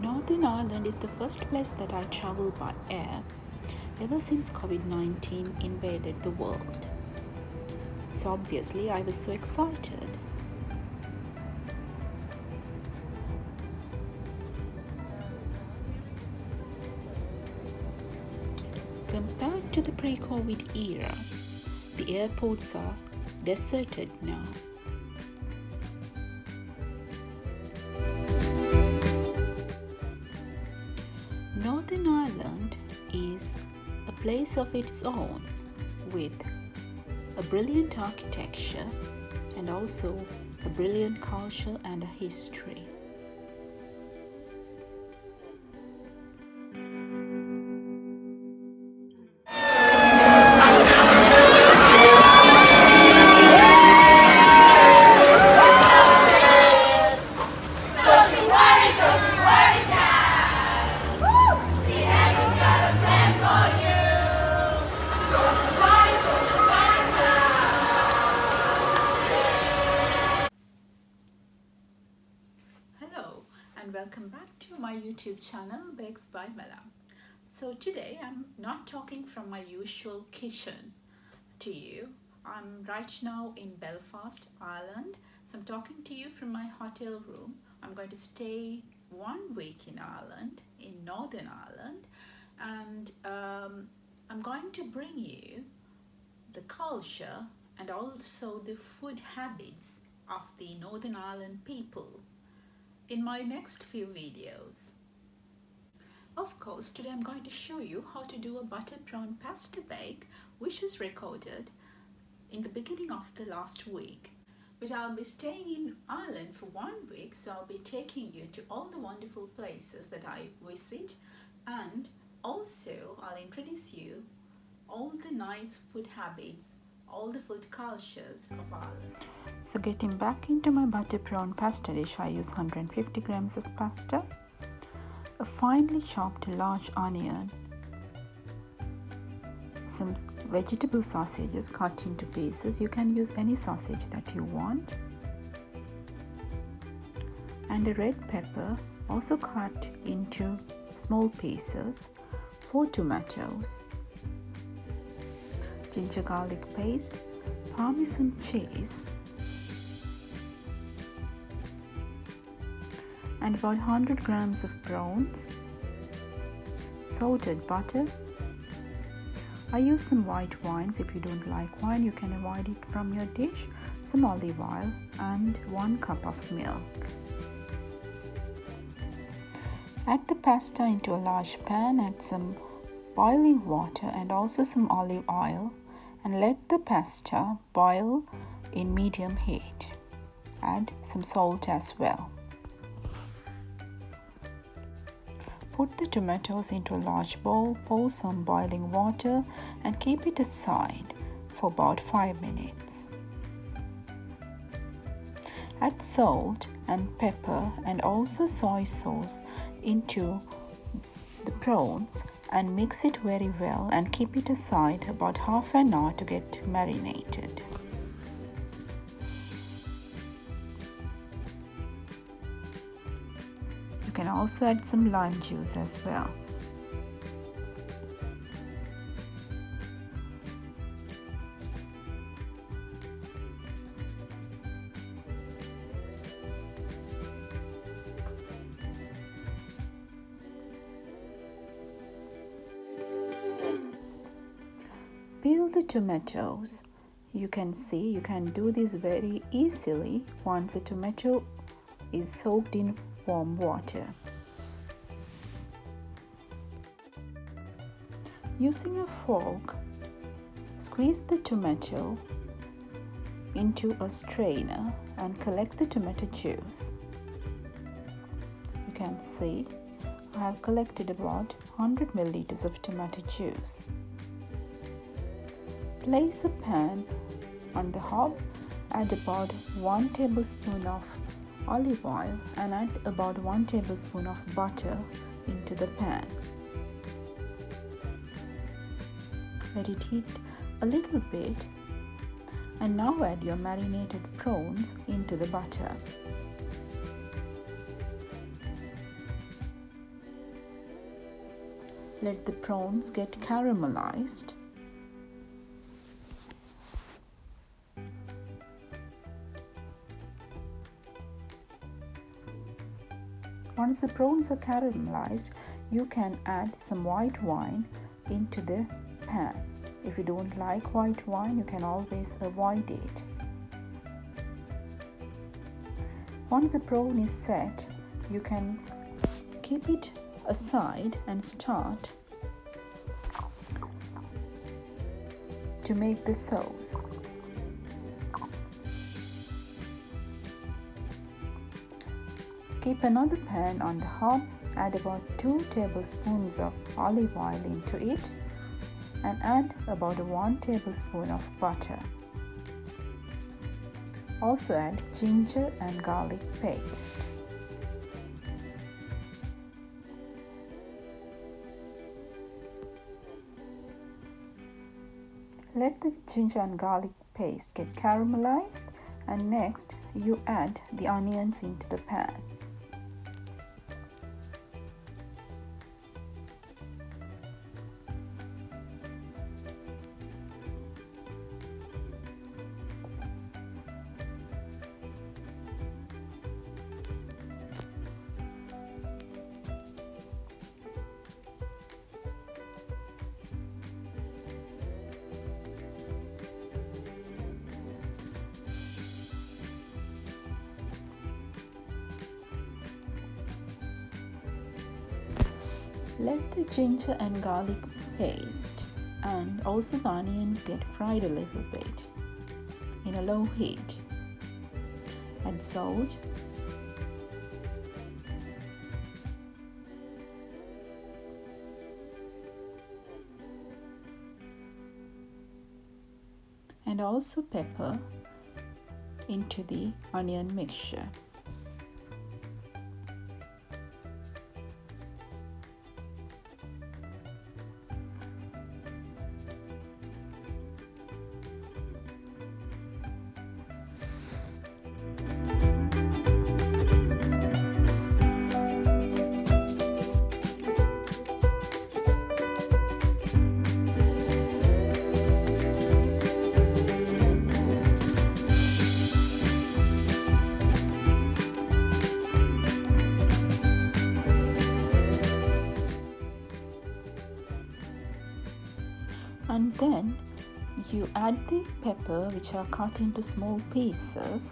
Northern Ireland is the first place that I traveled by air ever since COVID-19 invaded the world. So obviously I was so excited. Compared to the pre-COVID era, the airports are deserted now. Northern Ireland is a place of its own with a brilliant architecture and also a brilliant culture and a history. Hello and welcome back to my YouTube channel Bakes by Mela. So today I'm not talking from my usual kitchen to you. I'm right now in Belfast, Ireland. So I'm talking to you from my hotel room. I'm going to stay 1 week in Ireland, in Northern Ireland, and I'm going to bring you the culture and also the food habits of the Northern Ireland people in my next few videos. Of course, today I'm going to show you how to do a butter prawn pasta bake, which was recorded in the beginning of the last week. But I'll be staying in Ireland for 1 week, so I'll be taking you to all the wonderful places that I visit, and also I'll introduce you all the nice food habits, all the food cultures of Ireland. So getting back into my butter prawn pasta dish, I use 150 grams of pasta, a finely chopped large onion, some vegetable sausages cut into pieces. You can use any sausage that you want, and a red pepper also cut into small pieces, 4 tomatoes, ginger garlic paste, Parmesan cheese, and about 100 grams of prawns, salted butter. I use some white wines. If you don't like wine, you can avoid it from your dish, some olive oil, and 1 cup of milk. Add the pasta into a large pan, add some boiling water and also some olive oil, and let the pasta boil in medium heat. Add some salt as well. Put the tomatoes into a large bowl, pour some boiling water and keep it aside for about 5 minutes. Add salt and pepper and also soy sauce into the prawns and mix it very well and keep it aside about half an hour to get marinated. You can also add some lime juice as well. Peel the tomatoes. You can see you can do this very easily once a tomato is soaked in warm water. Using a fork, squeeze the tomato into a strainer and collect the tomato juice. You can see I have collected about 100 milliliters of tomato juice. Place a pan on the hob, add about 1 tablespoon of olive oil and add about 1 tablespoon of butter into the pan. Let it heat a little bit and now add your marinated prawns into the butter. Let the prawns get caramelized. Once the prawns are caramelized, you can add some white wine into the pan. If you don't like white wine, you can always avoid it. Once the prawn is set, you can keep it aside and start to make the sauce. Keep another pan on the hob, add about 2 tablespoons of olive oil into it and add about 1 tablespoon of butter. Also add ginger and garlic paste. Let the ginger and garlic paste get caramelized, and next you add the onions into the pan. Let the ginger and garlic paste and also the onions get fried a little bit in a low heat. Add salt, and also pepper into the onion mixture. And then you add the pepper, which are cut into small pieces,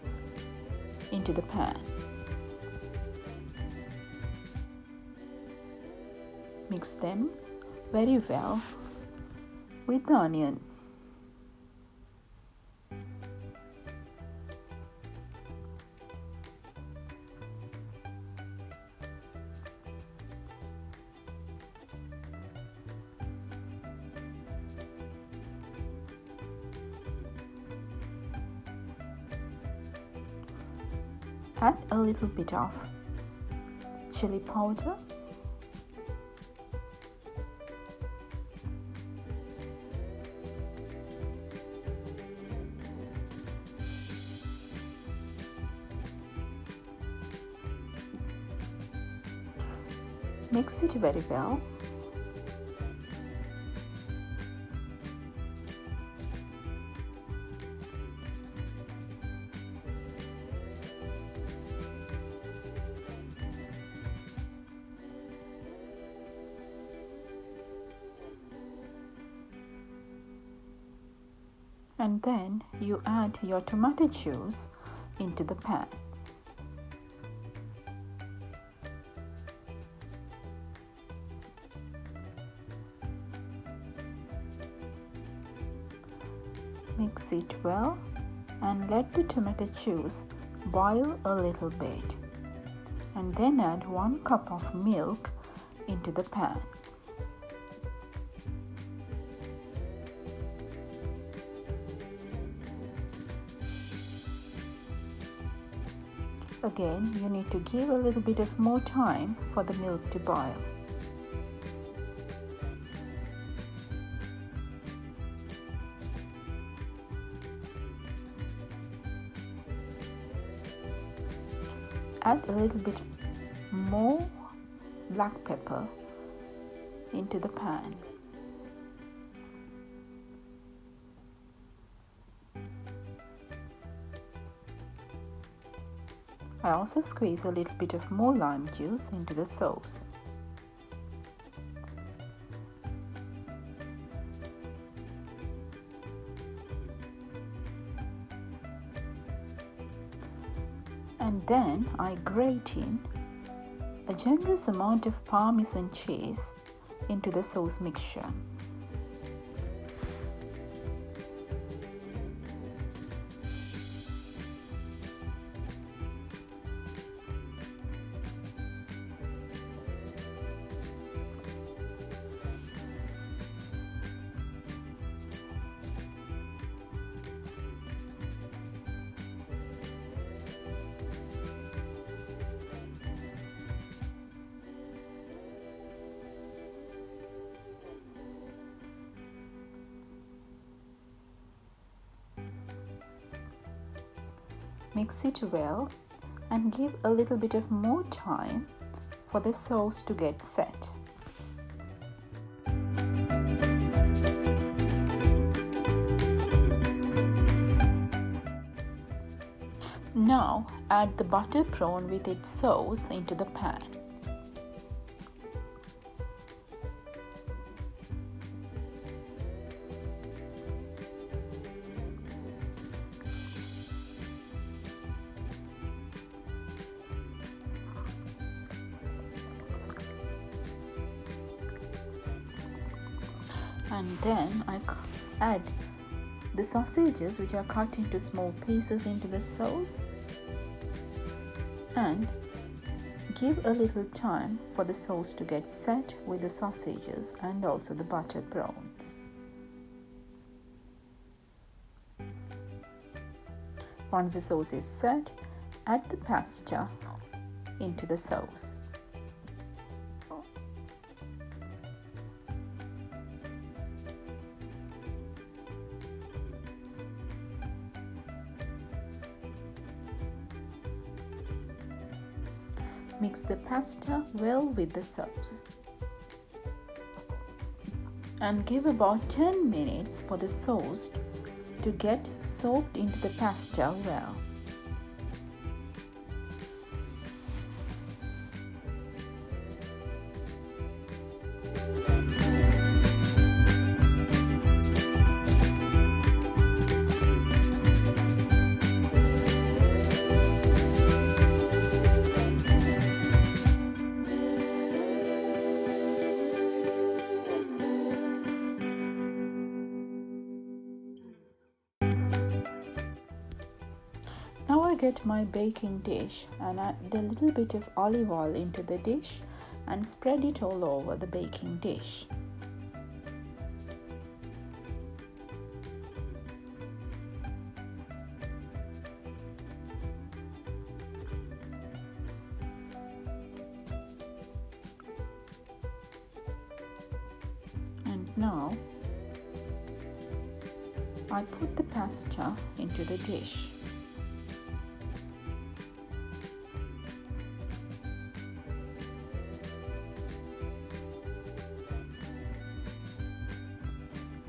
into the pan. Mix them very well with the onion. Add a little bit of chili powder, mix it very well. And then you add your tomato juice into the pan. Mix it well and let the tomato juice boil a little bit, and then add 1 cup of milk into the pan. Again, you need to give a little bit of more time for the milk to boil. Add a little bit more black pepper into the pan. I also squeeze a little bit of more lime juice into the sauce. And then I grate in a generous amount of Parmesan cheese into the sauce mixture. Mix it well and give a little bit of more time for the sauce to get set. Now add the butter prawn with its sauce into the pan. And then I add the sausages, which are cut into small pieces, into the sauce and give a little time for the sauce to get set with the sausages and also the butter prawns. Once the sauce is set, add the pasta into the sauce. Mix the pasta well with the sauce and give about 10 minutes for the sauce to get soaked into the pasta well. Now I get my baking dish and add a little bit of olive oil into the dish and spread it all over the baking dish. And now I put the pasta into the dish.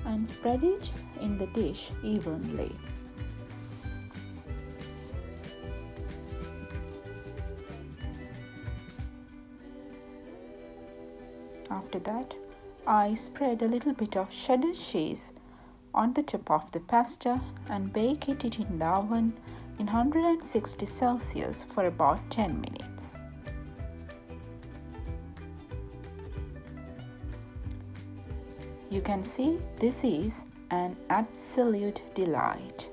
And spread it in the dish evenly. After that, I spread a little bit of cheddar cheese on the top of the pasta and bake it in the oven in 160 Celsius for about 10 minutes. You can see this is an absolute delight.